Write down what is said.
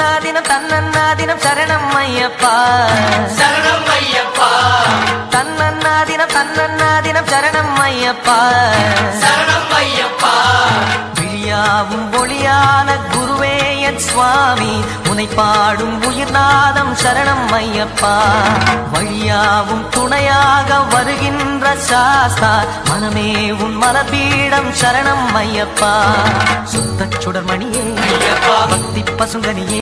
தன்னன்னாதினம் தன்னன்னாதினம் சரணம் ஐயப்பா சரணம் ஐயப்பா தன்னன்னாதினம் தன்னன்னாதினம் சரணம் ஐயப்பா சரணம் ஐயப்பா விழியாவும் ஒளியான குருவே என் சுவாமி உனை பாடும் உயிர்நாதம் சரணம் ஐயப்பா வழியாவும் துணையாக வருகின்ற சாஸ்தா மனமே உன் மலபீடம் சரணம் ஐயப்பா சுத்த சுடர்மணியே ஐயப்பா பக்தி பசுங்கனியே